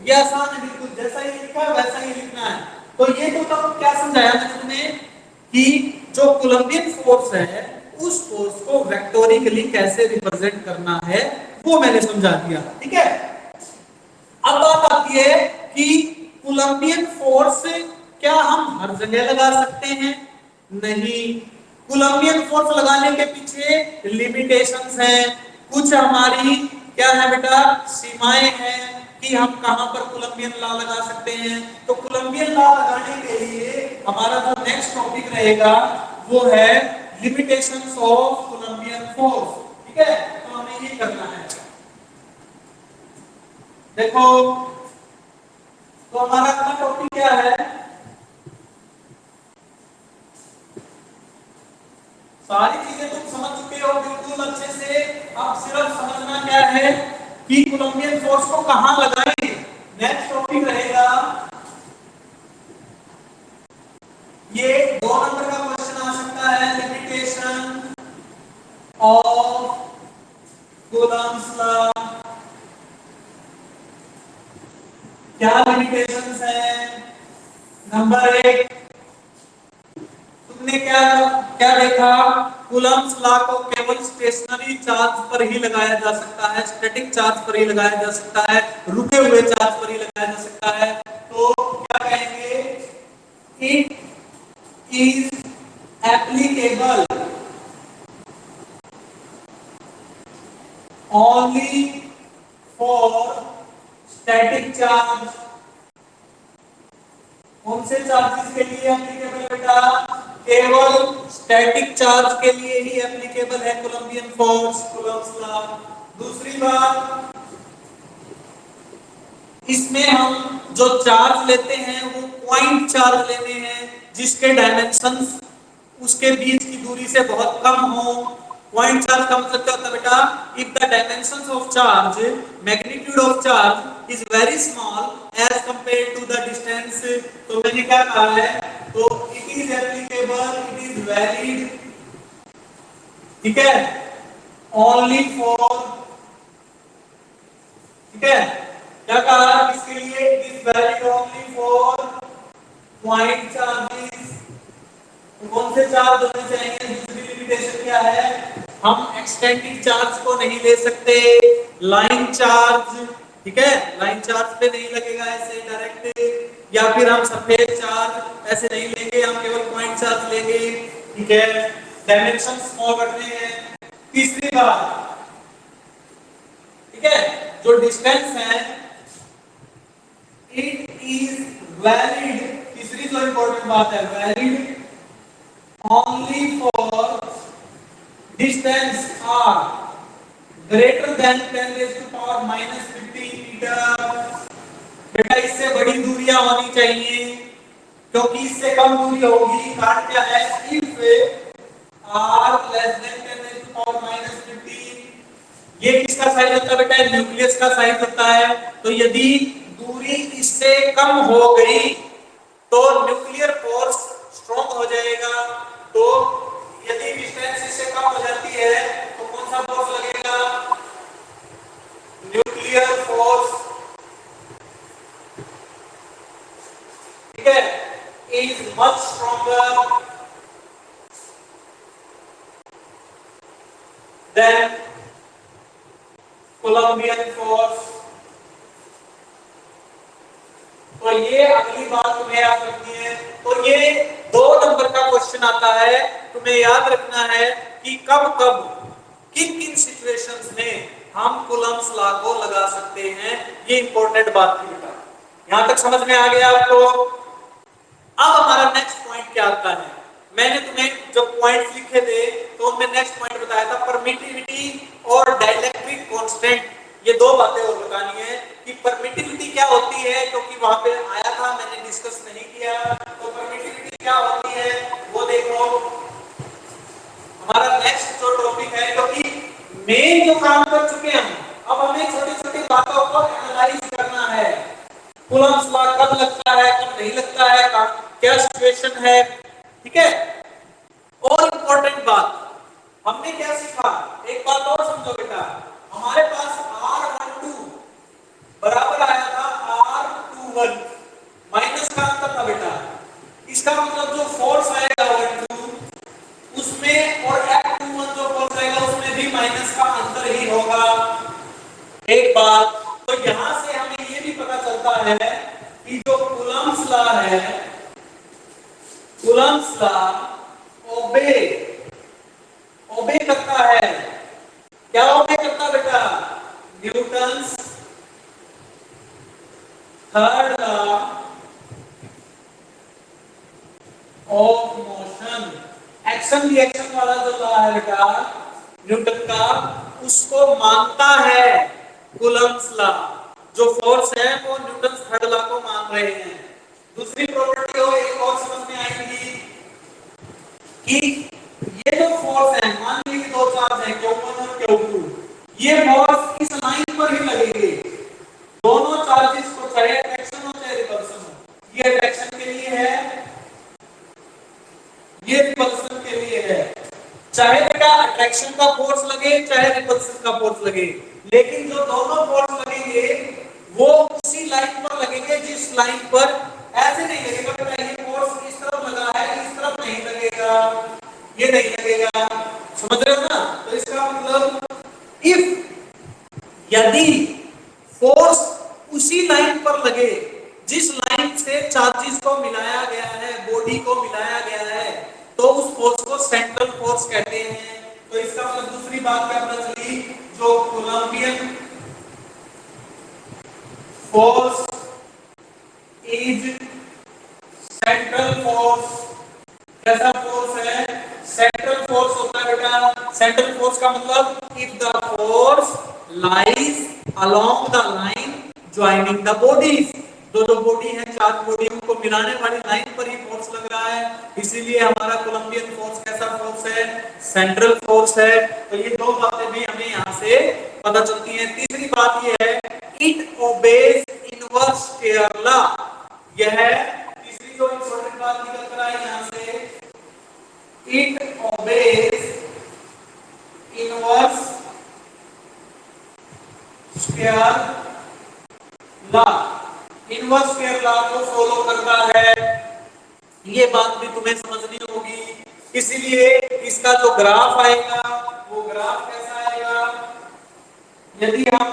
ये आसान है बिल्कुल, जैसा ये लिखा है वैसा ही लिखना है। तो ये तो तब क्या समझाया मैंने तुम्हें कि जो कूलम्बियन फोर्स है उस फोर्स को वेक्टोरिकली कैसे रिप्रेजेंट करना है वो मैंने समझा दिया, ठीक है? अब बात आती है कि कूलम्बियन फोर्स क्या हम हर जगह लगा सकते हैं? नहीं, कूलम्बियन फोर्स लगाने के पीछे लिमिटेशंस हैं, कुछ हमारी क्या है बेटा? सीमाएं हैं कि हम कहां पर कूलम्बियन लॉ लगा सकते हैं। तो कूलम्बियन लॉ लगाने के लिए हमारा जो नेक्स्ट टॉपिक रहेगा वो है लिमिटेशंस ऑफ कूलम्बियन फोर्स, ठीक है? तो हमें ये करना है। देखो, तो हमारा अगला टॉपिक क्या है? सारी चीजें तुम समझ चुके हो बिल्कुल अच्छे से। अब सिर्फ समझना क्या है कि कूलम्बियन फोर्स को कहां लगाएंगे। नेक्स्ट टॉपिक रहेगा, ये 2 नंबर का क्वेश्चन आ सकता है, लिमिटेशन ऑफ कूलम्ब्स लॉ। क्या लिमिटेशंस हैं? नंबर 1, तुमने क्या क्या देखा? कूलम्ब्स लॉ को केवल स्टेशनरी चार्ज पर ही लगाया जा सकता है, स्टैटिक चार्ज पर ही लगाया जा सकता है, रुके हुए चार्ज पर ही लगाया जा सकता है। तो क्या कहेंगे? It is applicable only for static charge. कौन से चार्जेस के लिए एप्लीकेबल बेटा? केवल स्टैटिक चार्ज के लिए ही एप्लीकेबल है कूलम्बियन फोर्स, कूलम्ब्स लॉ। दूसरी बात, इसमें हम जो चार्ज लेते हैं वो पॉइंट चार्ज लेने हैं जिसके डायमेंशंस उसके बीच की दूरी से बहुत कम हो। पॉइंट चार्ज का मतलब क्या होता है बेटा, if the dimensions of charge, magnitude of charge is very small as compared to the distance. तो मैंने क्या कहा है, तो it is applicable, it is valid, ठीक है, ओनली फॉर, ठीक है, क्या कहा इसके लिए, it is valid only for point charges. तो कौन से चार्ज होने चाहिए, दूसरी लिमिटेशन क्या है, हम एक्सटेंडिंग चार्ज को नहीं ले सकते, लाइन चार्ज, ठीक है, लाइन चार्ज पे नहीं लगेगा ऐसे डायरेक्ट, या फिर हम सफेद चार्ज ऐसे नहीं लेंगे, हम केवल पॉइंट चार्ज लेंगे, ठीक है, डायमेंशन स्मॉल रखने हैं। तीसरी बात, ठीक है, जो डिस्टेंस है इट इज वैलिड, तीसरी जो इंपॉर्टेंट बात है, valid only for distance r greater than 10 raised to power minus 50 metre. बेटा इससे बड़ी दूरियां होनी चाहिए, क्योंकि इससे कम दूरी होगी, काट क्या है, if r less than 10 raised to power minus 50, ये किसका साइज होता है बेटा, न्यूक्लियस का साइज होता है। तो यदि दूरी इससे कम हो गई तो न्यूक्लियर फोर्स स्ट्रॉन्ग हो जाएगा। तो यदि डिस्टेंस इससे कम हो जाती है तो कौन सा फोर्स लगेगा, न्यूक्लियर फोर्स, ठीक है, is much stronger than Coulombian force. तो ये अगली बात तुम्हें याद रखनी है। तो ये 2 नंबर का क्वेश्चन आता है, तुम्हें याद रखना है कि कब कब किन किन सिचुएशंस में हम कूलम्ब्स लॉ को लगा सकते हैं, ये इंपॉर्टेंट बात थी बेटा। यहां तक समझ में आ गया आपको। अब हमारा नेक्स्ट पॉइंट क्या आता है, मैंने तुम्हें जब पॉइंट्स लिखे थे तो उनमें नेक्स्ट पॉइंट बताया था परमिटिविटी और डाइलेक्ट्रिक कांस्टेंट। ये 2 बातें और बतानी है कि परमिटिविटी क्या होती है, क्योंकि वहां पे आया था, मैंने डिस्कस नहीं किया। तो परमिटिविटी क्या होती है वो देखो, हमारा नेक्स्ट जो टॉपिक है, क्योंकि मेन जो काम कर चुके हैं हम, अब हमें छोटी छोटी बातों को एनालाइज करना है। कूलम्ब्स लॉ कब लगता है, कब नहीं लगता है, क्या सिचुएशन है, ठीक है। और इंपॉर्टेंट बात हमने क्या सीखा, एक बात और समझो बेटा, हमारे पास R12 बराबर आया था R21 माइनस का अंतर था बेटा। इसका मतलब जो फोर्स आएगा 12 उसमें और F21 जो फोर्स आएगा उसमें भी माइनस का अंतर ही होगा। एक बात तो यहां से हमें ये भी पता चलता है कि जो कूलम्ब्स लॉ है, कूलम्ब्स लॉ ओबे करता है, क्या ओबे करता बेटा, Newton's third law of motion. Action reaction वाला जो लॉ है बेटा न्यूटन का, उसको मानता है कूलम्ब्स लॉ। जो फोर्स है वो न्यूटन थर्ड लॉ को मान रहे हैं। दूसरी प्रॉपर्टी हो एक और समझ में आएगी कि ये जो फोर्स है, मान लीजिए 2 चार्ज है Q1 और Q2, ये फोर्स इस लाइन पर ही लगेंगे। दोनों चार्जेस को चाहे अट्रैक्शन हो चाहे रिपल्सन हो, ये अट्रैक्शन के लिए है, ये रिपल्सन के लिए है। चाहे बेटा अट्रैक्शन का फोर्स लगे चाहे रिपल्सन का फोर्स लगे, लेकिन जो दोनों फोर्स लगेंगे वो उसी लाइन पर लगेंगे जिस लाइन पर ऐसे नहीं लगेगा बेटा, ये फोर्स इस तरफ लगा है इस तरफ नहीं लगेगा, ये नहीं लगेगा, समझ रहे हो ना। तो इसका मतलब यदि फोर्स उसी लाइन पर लगे जिस लाइन से चार्जेस को मिलाया गया है, बॉडी को मिलाया गया है, तो उस फोर्स को सेंट्रल फोर्स कहते हैं। तो इसका मतलब दूसरी बात क्या पता चली, जो Coulombian force is central force. कैसा फोर्स है, सेंट्रल फोर्स होता है बेटा। सेंट्रल फोर्स का मतलब if the force lies along the line joining the bodies, जो जो बॉडी है, चार्ज बॉडी, उनको मिलाने वाली लाइन पर ही फोर्स लग रहा है, इसीलिए हमारा कोलंबियन फोर्स कैसा फोर्स है, सेंट्रल फोर्स है। तो ये दो बातें भी हमें यहाँ से पता चलती हैं। तीसरी बात ये है, it obeys inverse square law. यह तीसरी जो इंपॉर्टेंट बात निकल कर आई यहाँ से, it obeys inverse square law, inverse square law को फॉलो करता है। ये बात भी तुम्हें समझनी होगी। इसीलिए इसका जो ग्राफ आएगा वो ग्राफ कैसा आएगा, यदि हम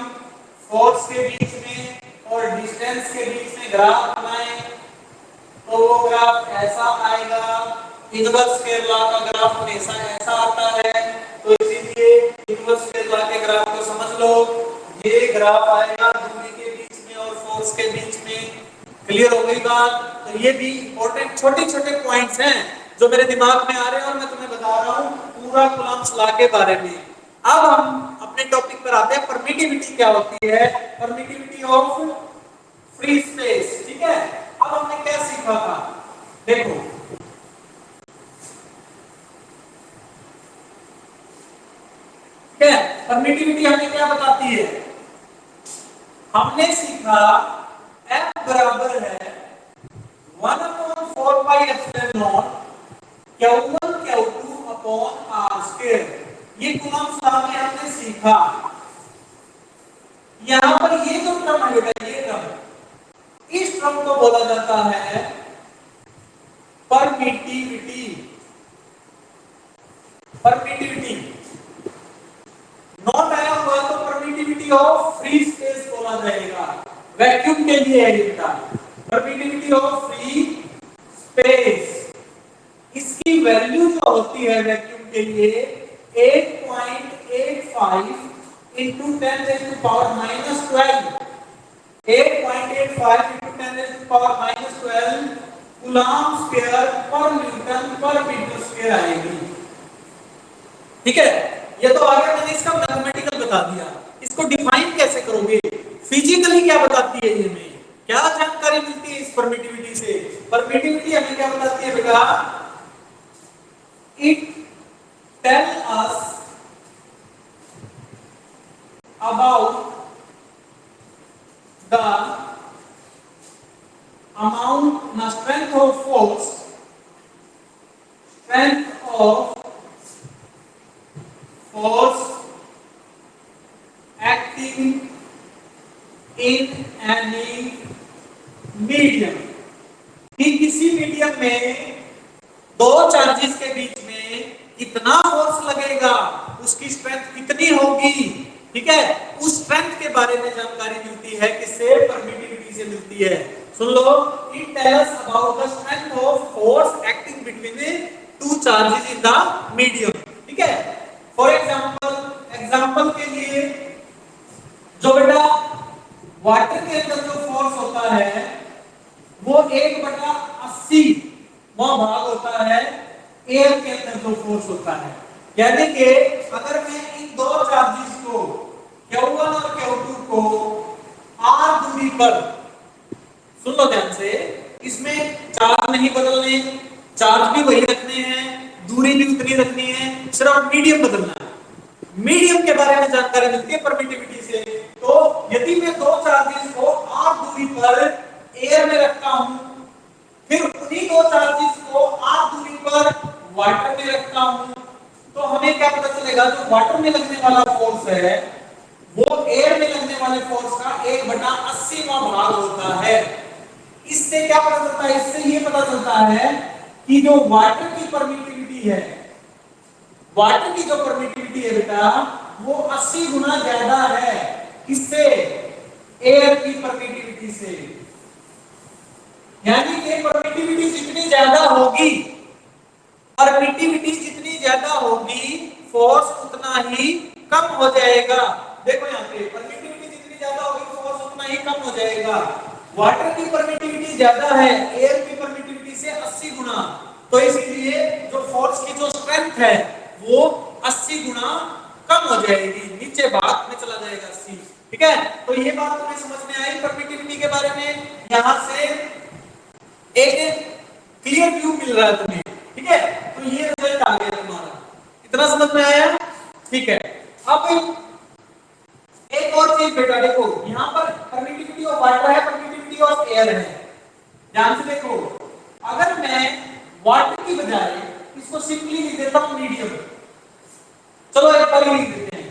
फोर्स के बीच में और डिस्टेंस के बीच में ग्राफ बनाएं तो वो ग्राफ ऐसा आएगा। इनवर्स स्क्वायर लॉ का ग्राफ हमेशा ऐसा आता है, तो इसीलिए इनवर्स स्क्वायर लॉ के ग्राफ को समझ लो। ये ग्राफ आएगा दूरी के बीच में और फोर्स के बीच में। क्लियर हो गई बात? तो ये भी इंपॉर्टेंट छोटे छोटे पॉइंट्स हैं जो मेरे दिमाग में आ रहे हैं और मैं तुम्हें बता रहा हूं पूरा कूलम्ब्स लॉ के बारे में। अब हम अपने टॉपिक पर आते हैं, परमिटिविटी क्या होती है, परमिटिविटी ऑफ फ्री स्पेस। ठीक है, अब हमने क्या सीखा था, देखो ठीक है, परमिटिविटी हमें क्या बताती है, हमने सीखा F बराबर है 1/4 pi epsilon not Q1 Q2 upon R square. ये कूलम्ब्स लॉ में हमने सीखा। यहां पर ये जो टर्म है बेटा, ये टर्म, इस टर्म को बोला जाता है परमिटिविटी। परमिटिविटी नॉट आया हुआ तो परमिटिविटी ऑफ फ्री स्पेस बोला जाएगा। वैक्यूम के लिए है बेटा परमिटिविटी ऑफ फ्री स्पेस। इसकी वैल्यू जो होती है वैक्यूम के लिए 8.85 into 10 raised to power minus 12, 8.85 into 10 raised to power minus 12 coulomb square पर न्यूटन पर मीटर स्क्वायर आएगी। ठीक है, ये तो आगे मैंने इसका मैथमेटिकल बता दिया। इसको डिफाइन कैसे करोगे, फिजिकली क्या बताती है, ये में क्या जानकारी मिलती है इस परमिटिविटी से। परमिटिविटी हमें क्या बताती है बेटा, it tell us about the amount, the strength of force, strength of force acting in any medium। कि किसी मीडियम में दो चार्जेस के बीच में कितना फोर्स लगेगा, उसकी स्ट्रेंथ कितनी होगी। ठीक है, उस स्ट्रेंथ के बारे में जानकारी मिलती है, किससे, परमिटिविटी से मिलती है। सुन लो, it tells about the strength of force acting between two charges in the medium. ठीक है, फॉर एग्जांपल के लिए जो बेटा वाटर के अंदर जो फोर्स होता है वो 1/80 वो भाग होता है एयर के अंदर जो फोर्स होता है। यानी कि अगर मैं इन दो चार्जेस को Q1 और Q2 को r दूरी पर, सुन लो ध्यान से, इसमें चार्ज नहीं बदलने, चार्ज भी वही रखने हैं, दूरी भी उतनी रखनी है, सिर्फ मीडियम बदलना है। मीडियम के बारे में जानकारी मिलती है परमिटिविटी से। तो यदि मैं दो चार्जेस को r दूरी पर एयर में रखता हूं, फिर उन्हीं दो चार्जेस को r दूरी पर वाटर में रखता हूं, तो हमें क्या पता चलेगा, जो वाटर में लगने वाला फोर्स है वो एयर में लगने वाले फोर्स का 1/80वां भाग होता है। इससे क्या पता चलता है, इससे ये पता चलता है कि जो वाटर की परमिटिविटी है, वाटर की जो परमिटिविटी है बेटा वो 80 गुना ज्यादा है, किससे, एयर की परमिटिविटी से। यानी कि परमिटिविटी जितनी ज्यादा होगी, परमिटिविटी जितनी ज्यादा होगी, फोर्स उतना ही कम हो जाएगा। देखो यहाँ पे परमिटिविटी जितनी ज्यादा होगी, फोर्स उतना ही कम हो जाएगा। वाटर की परमिटिविटी ज्यादा है एयर की परमिटिविटी से 80 गुना, तो इसलिए जो फोर्स की जो स्ट्रेंथ है वो 80 गुना कम हो जाएगी, नीचे भाग में चला जाएगा 80। ठीक है, तो ये बात तुम्हें समझ में आई परमिटिविटी के बारे में। यहां से एक क्लियर व्यू मिल रहा है तुम्हें, ठीक है। तो ये रिजल्ट आ गया तुम्हारा, इतना समझ में आया, ठीक है। अब एक और चीज बेटा देखो, यहां पर परमिटिविटी ऑफ वाटर है, परमिटिविटी ऑफ एयर है। ध्यान से देखो, अगर मैं वाटर की बजाय इसको सिंपली लिख देता हूं मीडियम, चलो एक बार लिख देते हैं,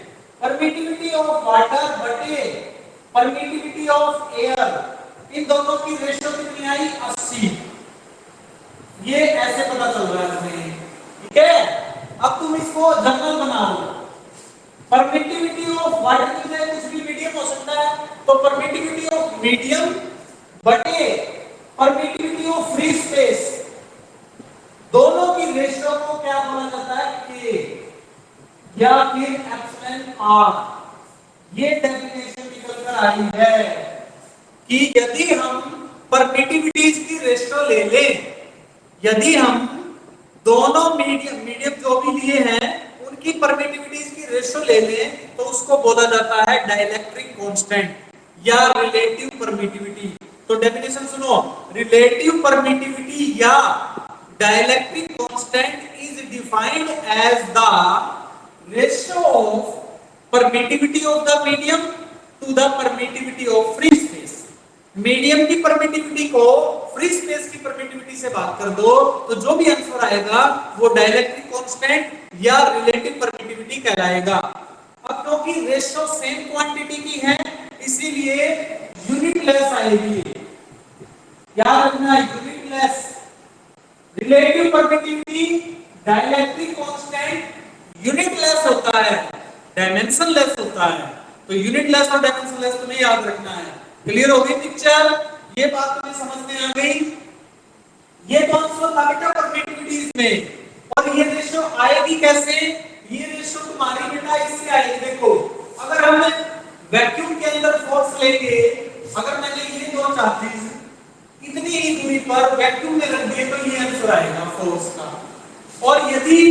परमिटिविटी ऑफ वाटर बटे परमिटिविटी ऑफ एयर, इन दोनों की रेशियो कितनी आई 80। ये ऐसे पता चल रहा है हमें, ठीक है। अब तुम इसको जनरल बनाओ, परमिटिविटी ऑफ वाटर की बजाय कुछ भी मीडियम हो सकता है, तो परमिटिविटी ऑफ मीडियम बटे परमिटिविटी ऑफ फ्री स्पेस, दोनों की रेशियो को क्या बोला जाता है, के या फिर एप्सिलॉन आर। ये डेफिनेशन निकल कर आई है कि यदि हम परमिटिविटीज की रेशियो ले लें, यदि हम दोनों मीडियम जो भी लिए हैं उनकी परमिटिविटीज की रेशियो ले लें, तो उसको बोला जाता है डाइलेक्ट्रिक कांस्टेंट या रिलेटिव परमिटिविटी। तो डेफिनेशन सुनो, रिलेटिव परमिटिविटी या dielectric constant is defined as the ratio of permittivity of the medium to the permittivity of free space. Medium की परमिटिविटी को फ्री स्पेस की परमिटिविटी से बात कर दो, तो जो भी आंसर आएगा वो डाइलेक्ट्रिक कांस्टेंट या रिलेटिव परमिटिविटी कहलाएगा। अब क्योंकि रेशियो सेम क्वांटिटी की है, इसीलिए यूनिटलेस आएगी, याद रखना, unitless. Relative permittivity dielectric constant unitless होता है, डायमेंशनलेस होता है, तो यूनिटलेस और डायमेंशनलेस तुम्हें याद रखना है। क्लियर हो गई पिक्चर, ये बात तुम्हें समझ में आ गई। ये कौन सा था बेटा परमिटिविटीज में, और ये रेशियो आएगी कैसे, ये रेशियो तुम्हारी बेटा इससे आएगी। देखो, अगर हम वैक्यूम के अंदर फोर्स लेंगे, अगर मैंने ये दो चार्जेस इतनी ही दूरी पर वैक्यूम में रख दिए, तो ये आंसर आएगा फोर्स का। और यदि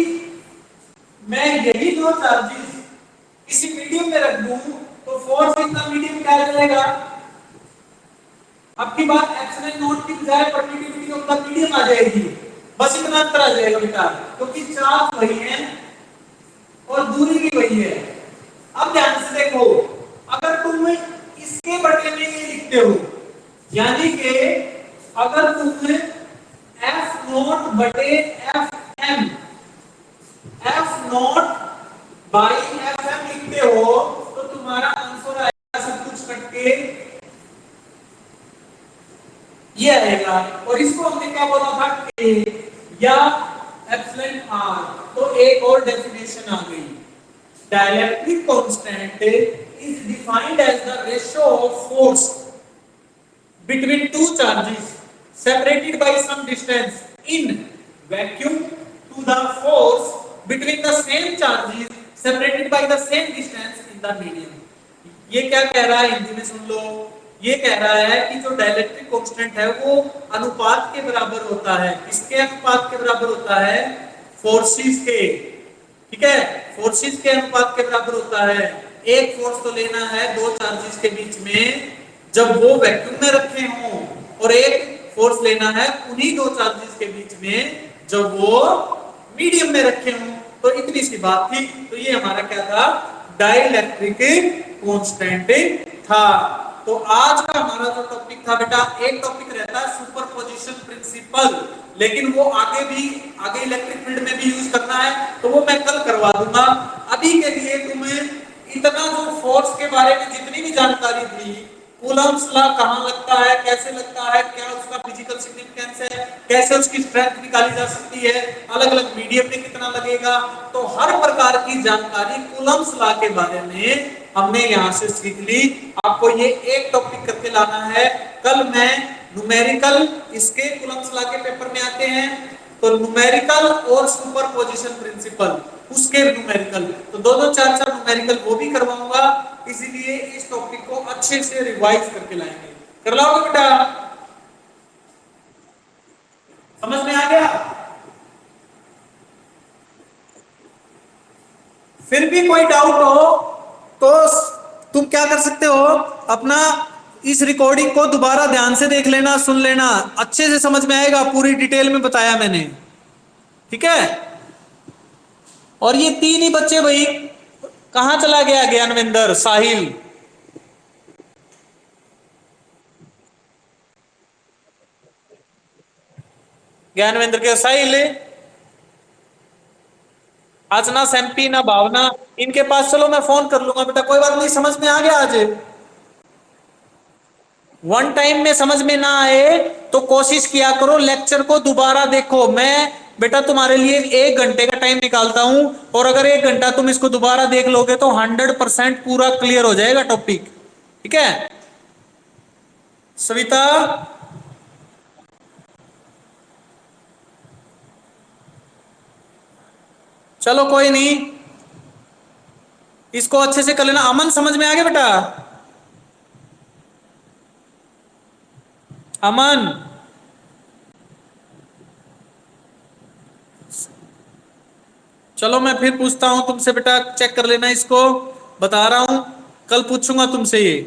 मैं यही दो चार्जेस किसी मीडियम में रख दूं, तो फोर्स इतना मीडियम क्या चलेगा। अब की बात एप्सिलॉन नॉट की बजाय परमिटिविटी ऑफ द मीडियम आ जाएगी, बस इतना अंतर आ जाएगा बेटा, क्योंकि चार्ज वही है और दूरी भी वही है। अब ध्यान से देखो, अगर तुम इसके बटे में ये लिखते हो, यानी कि अगर तुम एफ नॉट बटे F M, F not by F M लिखते हो, तो तुम्हारा आंसर आएगा सब कुछ कट के ये आएगा। और इसको हमने क्या बोला था, के या एप्सिलॉन आर। तो एक और डेफिनेशन आ गई, dielectric constant is defined as the ratio of force between two charges separated by some distance in vacuum to the force between the same charges separated by the same distance in the medium। ये क्या कह रहा है हिंदी में सुन लो, ये कह रहा है कि जो डाइलेक्ट्रिक कांस्टेंट है वो अनुपात के बराबर होता है, किसके अनुपात के बराबर होता है, फोर्सेस के, ठीक है, फोर्सेस के अनुपात के बराबर होता है। एक फोर्स तो लेना है दो चार्जेस के बीच में जब वो वैक्यूम में रखे हों, और एक फोर्स लेना है उन्हीं दो चार्जेस के बीच में जब वो मीडियम में रखे हों। तो इतनी सी बात थी। तो ये हमारा क्या था, डाइलेक्ट्रिक कांस्टेंट था। तो आज का हमारा जो टॉपिक था बेटा, एक टॉपिक रहता है सुपरपोजिशन प्रिंसिपल, लेकिन वो आगे इलेक्ट्रिक फील्ड में भी यूज करना है, तो वो मैं कल करवा दूंगा। अभी के लिए तुम्हें इतना जो फोर्स के बारे में जितनी भी जानकारी थी, कूलम्ब्स लॉ कहां लगता है, कैसे लगता है, क्या उसका फिजिकल सिग्निफिकेंस है, कैसे उसकी स्ट्रेंथ निकाली जा सकती है, अलग अलग मीडियम में कितना लगेगा, तो हर प्रकार की जानकारी कूलम्ब्स लॉ के बारे में हमने यहां से सीख ली। आपको ये एक टॉपिक करके लाना है। कल मैं न्यूमेरिकल, इसके कूलम्ब्स लॉ के पेपर में आते हैं, तो न्यूमेरिकल और सुपरपोजिशन प्रिंसिपल उसके न्यूमेरिकल, तो दो चार न्यूमेरिकल वो भी करवाऊंगा। इसीलिए इस टॉपिक को अच्छे से रिवाइज करके लाएंगे। कर लाओगे बेटा, समझ में आ गया। फिर भी कोई डाउट हो तो तुम क्या कर सकते हो, अपना इस रिकॉर्डिंग को दोबारा ध्यान से देख लेना, सुन लेना, अच्छे से समझ में आएगा, पूरी डिटेल में बताया मैंने, ठीक है। और ये तीन ही बच्चे भाई, कहां चला गया ज्ञानविंदर, साहिल, ज्ञानविंद्र के साहिल, आज ना सैम्पी ना भावना, इनके पास चलो मैं फोन कर लूंगा बेटा, कोई बात नहीं, समझ में आ गया आज। वन टाइम में समझ में ना आए तो कोशिश किया करो, लेक्चर को दोबारा देखो। मैं बेटा तुम्हारे लिए 1 घंटे का टाइम निकालता हूं, और अगर 1 घंटा तुम इसको दोबारा देख लोगे तो 100% पूरा क्लियर हो जाएगा टॉपिक, ठीक है। सविता, चलो कोई नहीं, इसको अच्छे से कर लेना। अमन समझ में आ गया बेटा, अमन, चलो मैं फिर पूछता हूं तुमसे बेटा, चेक कर लेना इसको, बता रहा हूं, कल पूछूंगा तुमसे ये।